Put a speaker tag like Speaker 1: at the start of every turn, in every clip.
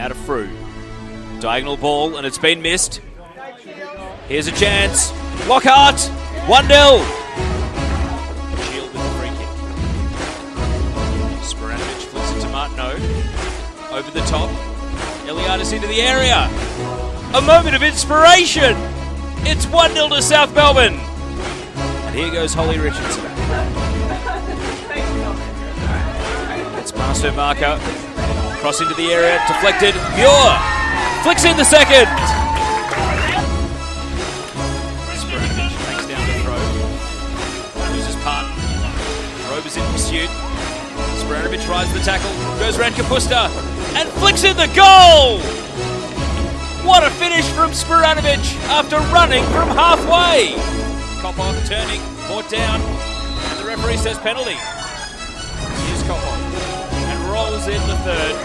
Speaker 1: Now to Fru. Diagonal ball, and it's been missed. Here's a chance. Lockhart, 1-0. CHEAL with the free kick. Spiranovic flips it to Martineau. Over the top. Eliadis into the area. A moment of inspiration. It's 1-0 to South Melbourne. And here goes Holly Richardson. It's past her marker. Cross into the area, deflected. Muir flicks in the second. Spiranovic takes down the throw. Loses part. Rover's in pursuit. Spiranovic rides the tackle. Goes around Kapusta and flicks in the goal. What a finish from Spiranovic after running from halfway. Coppock turning, brought down, and the referee says penalty. Here's Coppock, and rolls in the third.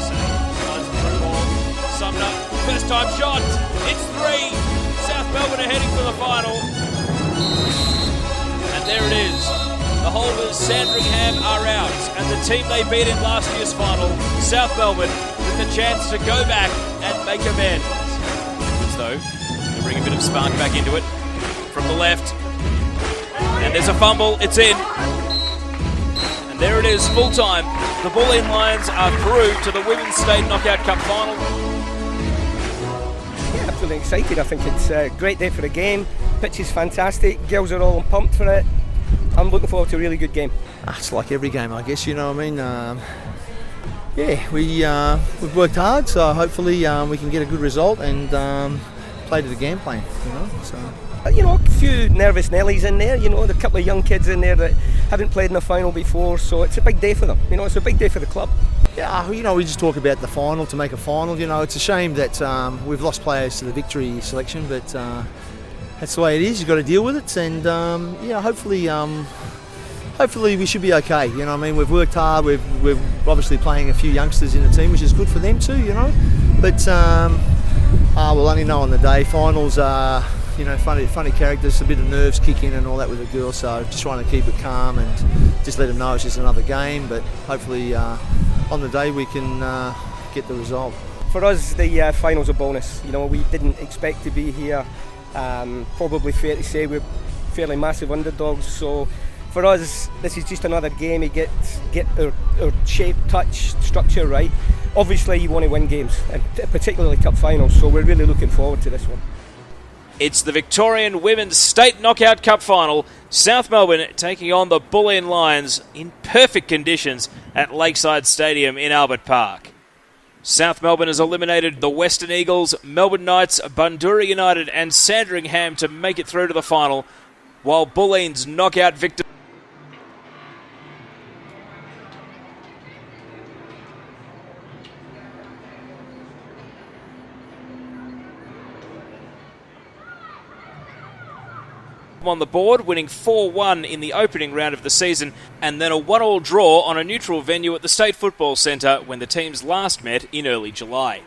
Speaker 1: Slides the through ball. Sumner, first time shot. It's 3. South Melbourne are heading for the final. And there it is. The Holders, Sandringham, are out, and the team they beat in last year's final, South Melbourne, with the chance to go back and make amends. Though, they bring a bit of spark back into it from the left, and there's a fumble. It's in, and there it is, full time. The Bulleen Lions are through to the Women's State Knockout Cup final.
Speaker 2: Yeah, I'm feeling excited. I think it's a great day for the game. Pitch is fantastic. Girls are all pumped for it. I'm looking forward to a really good game.
Speaker 3: It's like every game, I guess, you know what I mean? Yeah, we've worked hard, so hopefully we can get a good result and play to the game plan, you know. So.
Speaker 2: You know, a few nervous Nellies in there, you know, there are a couple of young kids in there that haven't played in a final before, so it's a big day for them, you know, it's a big day for the club.
Speaker 3: Yeah, you know, we just talk about the final to make a final, you know, it's a shame that we've lost players to the victory selection, but that's the way it is, you've got to deal with it, and yeah, hopefully we should be okay, you know what I mean? We've worked hard, we're obviously playing a few youngsters in the team, which is good for them too, you know, but we'll only know on the day. Finals are, you know, funny characters, a bit of nerves kick in and all that with the girls, so just trying to keep it calm and just let them know it's just another game, but hopefully on the day we can get the result.
Speaker 2: For us, the final's a bonus, you know, we didn't expect to be here, probably fair to say we're fairly massive underdogs, so for us, this is just another game to get our shape, touch, structure right. Obviously, you want to win games, and particularly cup finals, so we're really looking forward to this one.
Speaker 1: It's the Victorian Women's State Knockout Cup final. South Melbourne taking on the Bulleen Lions in perfect conditions at Lakeside Stadium in Albert Park. South Melbourne has eliminated the Western Eagles, Melbourne Knights, Bundoora United and Sandringham to make it through to the final, while Bulleen's knockout victor on the board, winning 4-1 in the opening round of the season, and then a 1-1 draw on a neutral venue at the State Football Centre when the teams last met in early July.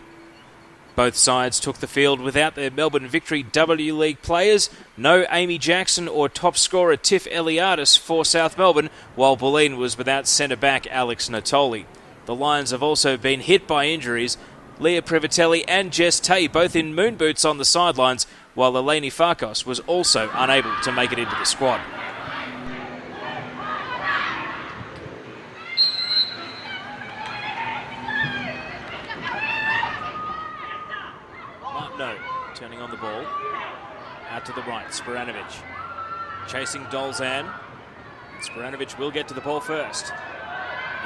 Speaker 1: Both sides took the field without their Melbourne Victory W League players, no Amy Jackson or top scorer Tiff Eliadis for South Melbourne, while Bulleen was without centre-back Alex Natalie. The Lions have also been hit by injuries, Leah Privatelli and Jess Tay both in moon boots on the sidelines, while Eleni Farkos was also unable to make it into the squad. Martineau turning on the ball. Out to the right, Spiranovic. Chasing Dolzan. Spiranovic will get to the ball first.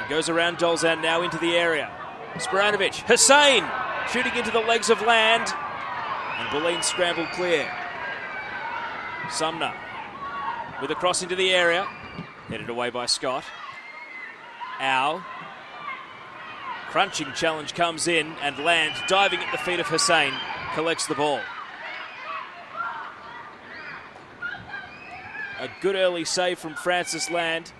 Speaker 1: He goes around Dolzan now into the area. Spiranovic, HUSSEIN shooting into the legs of Land. And Bulleen scrambled clear. Sumner with a cross into the area. Headed away by Scott. Au. Crunching challenge comes in and Land, diving at the feet of HUSSEIN, collects the ball. A good early save from Frances Land.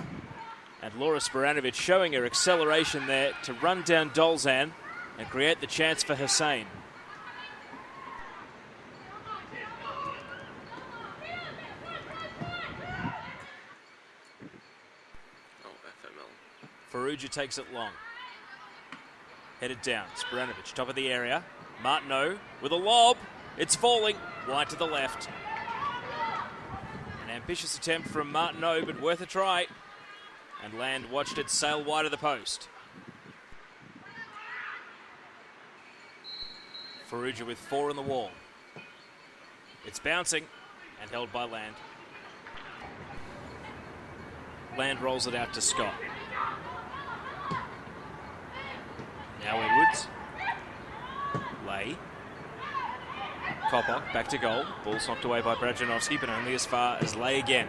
Speaker 1: And Laura Spiranovic showing her acceleration there to run down Dolzan and create the chance for HUSSEIN. Farrugia takes it long. Headed down. Spiranovic, top of the area. Martineau with a lob. It's falling wide to the left. An ambitious attempt from Martineau, but worth a try. And Land watched it sail wide of the post. FARRUGIA with 4 on the wall. It's bouncing and held by Land. Land rolls it out to Scott. Now Edwards. Lay. Coppock back to goal. Ball's knocked away by BRAJANOVSKI, but only as far as Lay again.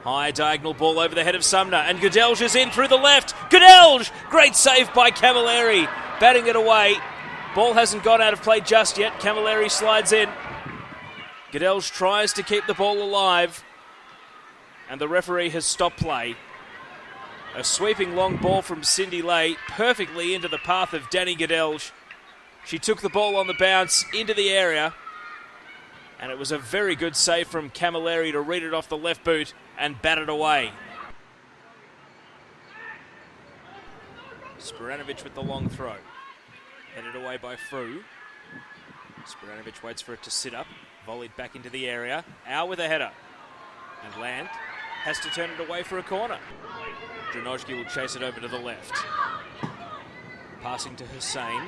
Speaker 1: High diagonal ball over the head of Sumner, and Godelj is in through the left. Godelj! Great save by CAMILLERI. Batting it away. Ball hasn't gone out of play just yet. CAMILLERI slides in. Godelj tries to keep the ball alive, and the referee has stopped play. A sweeping long ball from Cindy Lay, perfectly into the path of Danny Godelj. She took the ball on the bounce into the area, and it was a very good save from CAMILLERI to read it off the left boot and bat it away. Spiranovic with the long throw. Headed away by Frew. Spiranovic waits for it to sit up. Volleyed back into the area. Au with a header. And Land has to turn it away for a corner. DRINOCZKY will chase it over to the left. Passing to HUSSEIN.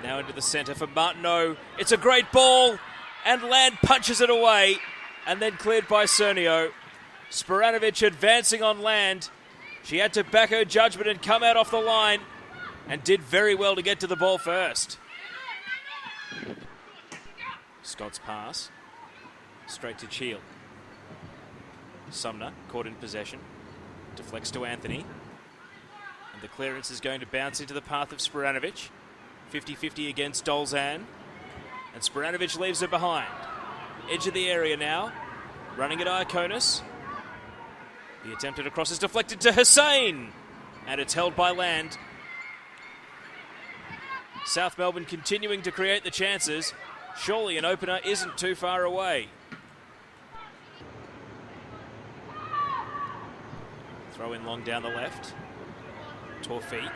Speaker 1: Now into the centre for Martineau. It's a great ball. And Land punches it away. And then cleared by Sernio. Spiranovic advancing on Land. She had to back her judgment and come out off the line. And did very well to get to the ball first. Scott's pass. Straight to CHEAL. Sumner caught in possession. Deflects to Anthony. And the clearance is going to bounce into the path of Spiranovic. 50-50 against Dolzan. And Spiranovic leaves her behind. Edge of the area now. Running at Iaconis. The attempted across is deflected to HUSSEIN. And it's held by Land. South Melbourne continuing to create the chances. Surely an opener isn't too far away. Throw in long down the left. Torfik.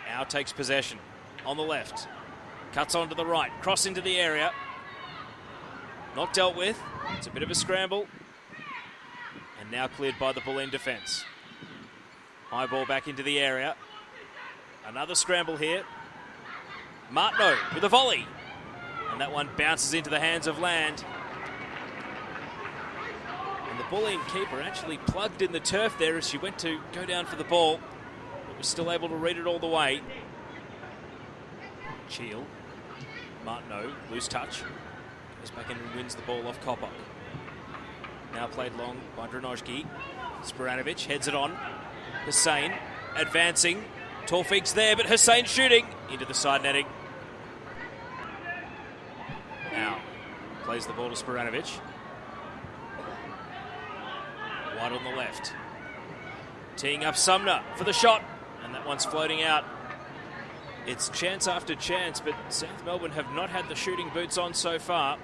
Speaker 1: Now takes possession on the left. Cuts on to the right. Cross into the area. Not dealt with. It's a bit of a scramble. And now cleared by the Bulleen defence. High ball back into the area. Another scramble here. Martineau with a volley. And that one bounces into the hands of Land. And the Bulleen keeper actually plugged in the turf there as she went to go down for the ball, but was still able to read it all the way. CHEAL. Martineau, loose touch. Goes back in and wins the ball off Coppock. Now played long by DRINOCZKY. Spiranovic heads it on. HUSSEIN advancing. Torfik's there, but HUSSEIN shooting into the side netting. Now plays the ball to Spiranovic. Wide on the left. Teeing up Sumner for the shot, and that one's floating out. It's chance after chance, but South Melbourne have not had the shooting boots on so far.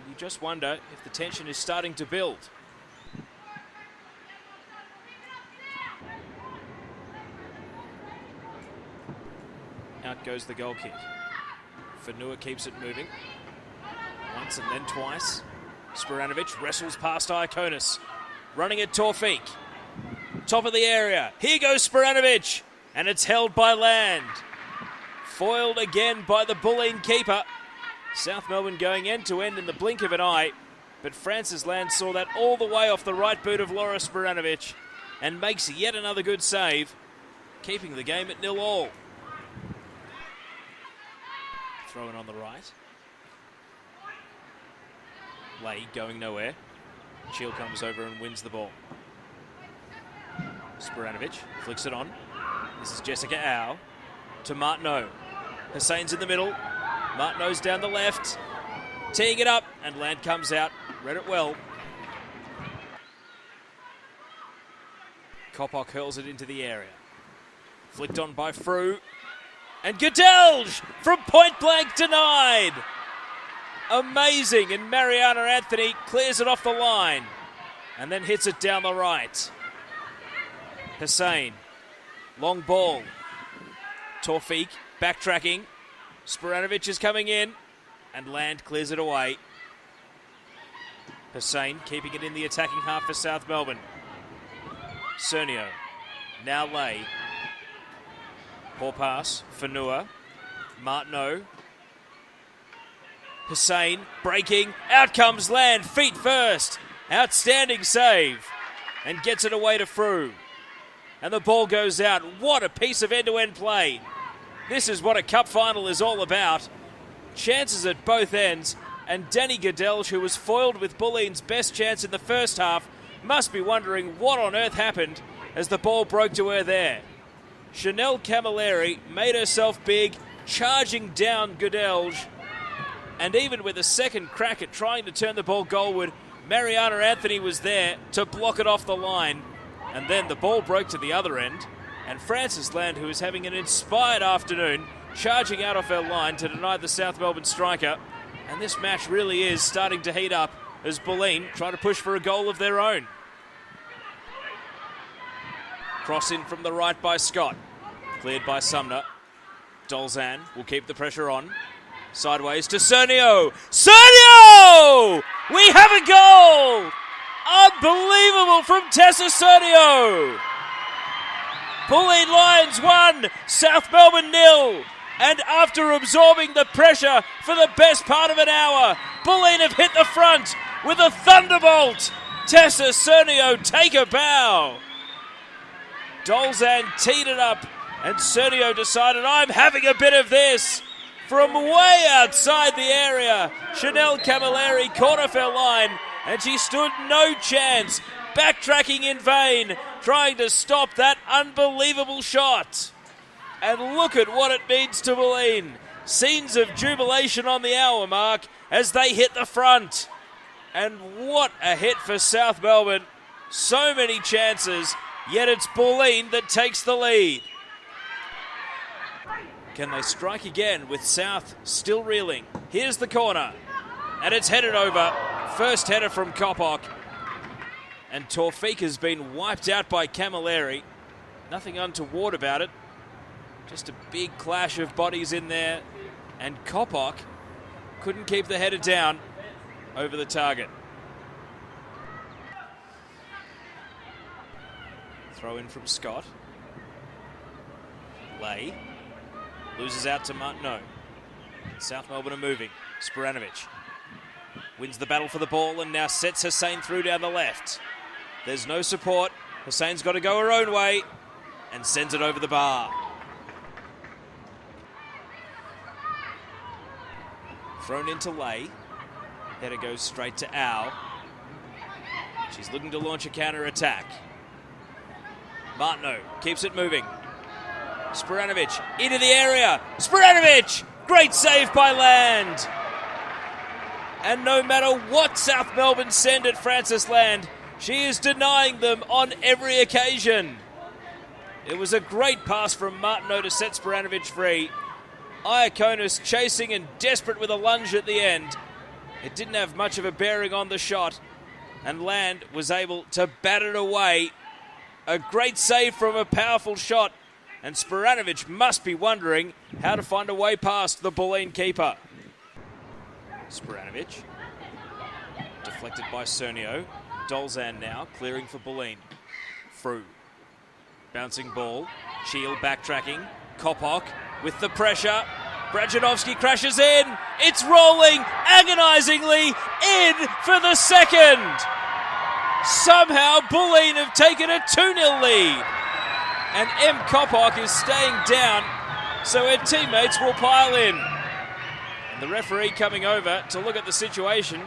Speaker 1: You just wonder if the tension is starting to build. Out goes the goal kick. FARRUGIA keeps it moving. Once and then twice. Spiranovic wrestles past Iaconis. Running at Torfik. Top of the area. Here goes Spiranovic. And it's held by Land. Foiled again by the Bulleen keeper. South Melbourne going end to end in the blink of an eye. But Francis Land saw that all the way off the right boot of Laura Spiranovic. And makes yet another good save. Keeping the game at 0-0. Throw-in on the right. Lay going nowhere. CHEAL comes over and wins the ball. Spiranovic flicks it on. This is Jessica Au to Martineau. HUSSEIN's in the middle. Martineau's down the left. Teeing it up, and Land comes out. Read it well. Coppock hurls it into the area. Flicked on by Frew. And Godelj from point blank denied. Amazing. And Marianna Anthony clears it off the line and then hits it down the right. HUSSEIN Long ball. Taufik backtracking. Spiranovic is coming in, and Land clears it away. Hussein keeping it in the attacking half for South Melbourne. Sernio. Now Lay. Poor pass. Fanua. Martineau. Hussein breaking. Out comes Land. Feet first. Outstanding save. And gets it away to Frew. And the ball goes out. What a piece of end-to-end play. This is what a cup final is all about. Chances at both ends. And Danny Godelj, who was foiled with Bulleen's best chance in the first half, must be wondering what on earth happened as the ball broke to her there. Shanel CAMILLERI made herself big, charging down Godelj. And even with a second crack at trying to turn the ball goalward, Marianna Anthony was there to block it off the line. And then the ball broke to the other end. And Frances Land, who is having an inspired afternoon, charging out off her line to deny the South Melbourne striker. And this match really is starting to heat up as Bulleen try to push for a goal of their own. Cross in from the right by Scott. Cleared by Sumner. Dolzan will keep the pressure on. Sideways to Sernio. Sernio! We have a goal! Unbelievable from Tessa Sernio! Bulleen Lions 1, South Melbourne 0. And after absorbing the pressure for the best part of an hour, Bulleen have hit the front with a thunderbolt. Tessa Sernio take a bow. Dolzan teed it up, and Sernio decided, I'm having a bit of this. From way outside the area, Shanel CAMILLERI caught off her line, and she stood no chance, backtracking in vain, trying to stop that unbelievable shot. And look at what it means to Bulleen. Scenes of jubilation on the hour mark as they hit the front. And what a hit for South Melbourne. So many chances, yet it's Bulleen that takes the lead. Can they strike again with South still reeling? Here's the corner. And it's headed over. First header from Coppock. And Taufik has been wiped out by CAMILLERI. Nothing untoward about it. Just a big clash of bodies in there. And Coppock couldn't keep the header down over the target. Throw in from Scott. Lay. Loses out to Martineau. South Melbourne are moving. Spiranovic wins the battle for the ball and now sets Hussein through down the left. There's no support. Hussein's got to go her own way and sends it over the bar. Thrown into Lay. Header goes straight to Au. She's looking to launch a counter-attack. Martineau keeps it moving. Spiranovic into the area. Spiranovic! Great save by Land. And no matter what South Melbourne send at Frances Land, she is denying them on every occasion. It was a great pass from Martineau to set Spiranovic free. Iaconis chasing and desperate with a lunge at the end. It didn't have much of a bearing on the shot, and Land was able to bat it away. A great save from a powerful shot, and Spiranovic must be wondering how to find a way past the Bulleen keeper. Spiranovic, deflected by Sernio. Dolzan now, clearing for Bulleen. Frew. Bouncing ball. CHEAL backtracking. Coppock with the pressure. BRAJANOVSKI crashes in. It's rolling agonisingly in for the second. Somehow Bulleen have taken a 2-0 lead. And M. Coppock is staying down, so her teammates will pile in. And the referee coming over to look at the situation.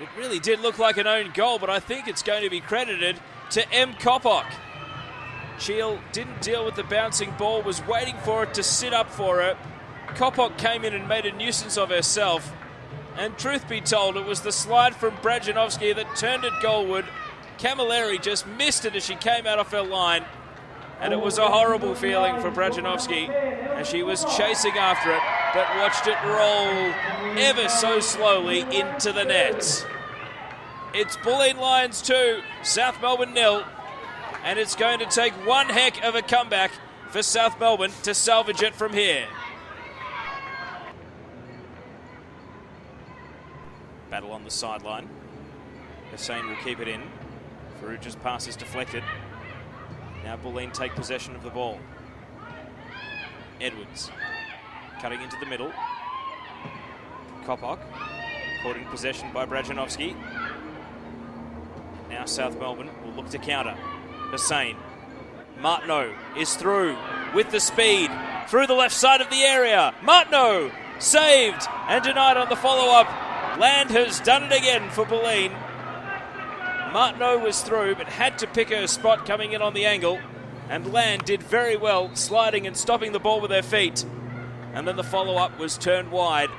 Speaker 1: It really did look like an own goal, but I think it's going to be credited to M. Coppock. CHEAL didn't deal with the bouncing ball, was waiting for it to sit up for her. Coppock came in and made a nuisance of herself. And truth be told, it was the slide from BRAJANOVSKI that turned it goalward. CAMILLERI just missed it as she came out off her line. And it was a horrible feeling for BRAJANOVSKI as she was chasing after it, but watched it roll ever so slowly into the net. It's Bulleen Lions 2, South Melbourne 0. and it's going to take one heck of a comeback for South Melbourne to salvage it from here. Battle on the sideline. HUSSEIN will keep it in. FARRUGIA's pass is deflected. Now Bulleen take possession of the ball. Edwards cutting into the middle. Coppock caught in possession by BRAJANOVSKI. Now South Melbourne will look to counter. HUSSEIN. MARTINEAU is through with the speed through the left side of the area. MARTINEAU saved and denied on the follow-up. Land has done it again for Bulleen. MARTINEAU was through but had to pick her spot coming in on the angle, and Land did very well sliding and stopping the ball with her feet, and then the follow-up was turned wide.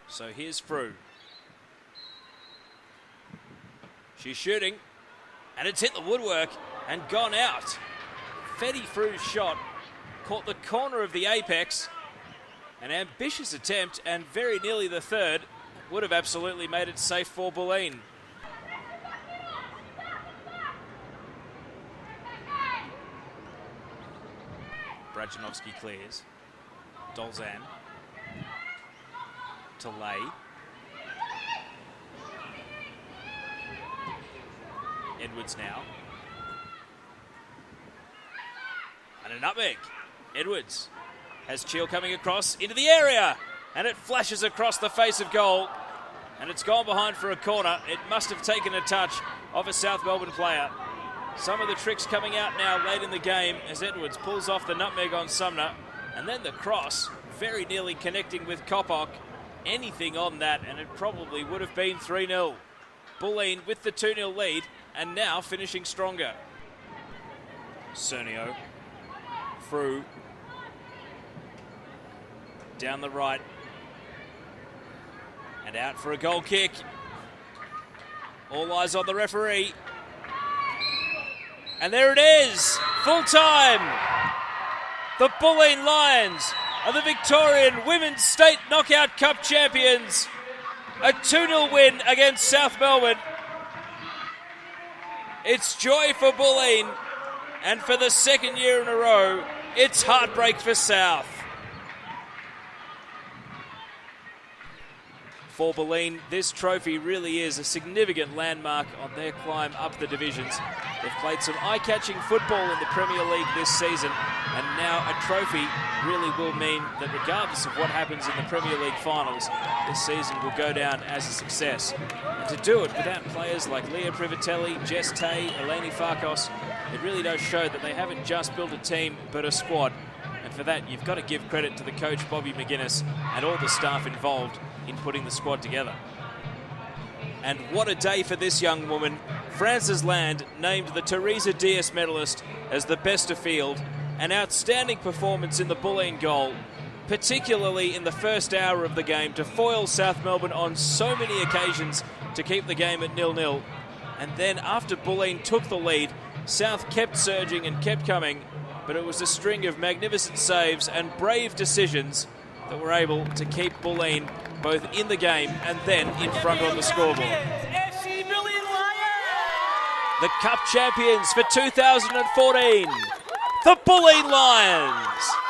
Speaker 1: So here's Frew. She's shooting and it's hit the woodwork and gone out. Fetty Frew's shot caught the corner of the apex. An ambitious attempt and very nearly the third. Would have absolutely made it safe for Bulleen. BRAJANOVSKI clears. Dolzan to Lay. Edwards now. And a nutmeg. Edwards has CHEAL coming across into the area, and it flashes across the face of goal, and it's gone behind for a corner. It must have taken a touch of a South Melbourne player. Some of the tricks coming out now late in the game as Edwards pulls off the nutmeg on Sumner, and then the cross very nearly connecting with Coppock. Anything on that and it probably would have been 3-0. Bulleen with the 2-0 lead and now finishing stronger. Sernio, Frew, down the right, and out for a goal kick. All eyes on the referee. And there it is, full time. The Bulleen Lions are the Victorian Women's State Knockout Cup champions. A 2-0 win against South Melbourne. It's joy for Bulleen, and for the second year in a row, it's heartbreak for South. For Bulleen, this trophy really is a significant landmark on their climb up the divisions. They've played some eye-catching football in the Premier League this season, and now a trophy really will mean that regardless of what happens in the Premier League finals, this season will go down as a success. And to do it without players like Leah Privatelli, Jess Tay, Eleni Farkos, it really does show that they haven't just built a team, but a squad. And for that, you've got to give credit to the coach, Bobby McGuinness, and all the staff involved in putting the squad together. And what a day for this young woman. Frances Land named the Teresa Diaz medalist as the best of field. An outstanding performance in the Bulleen goal, particularly in the first hour of the game, to foil South Melbourne on so many occasions to keep the game at 0-0. And then after Bulleen took the lead, South kept surging and kept coming, but it was a string of magnificent saves and brave decisions that were able to keep Bulleen both in the game and then in front on the scoreboard. The Cup champions for 2014, the Bulleen Lions.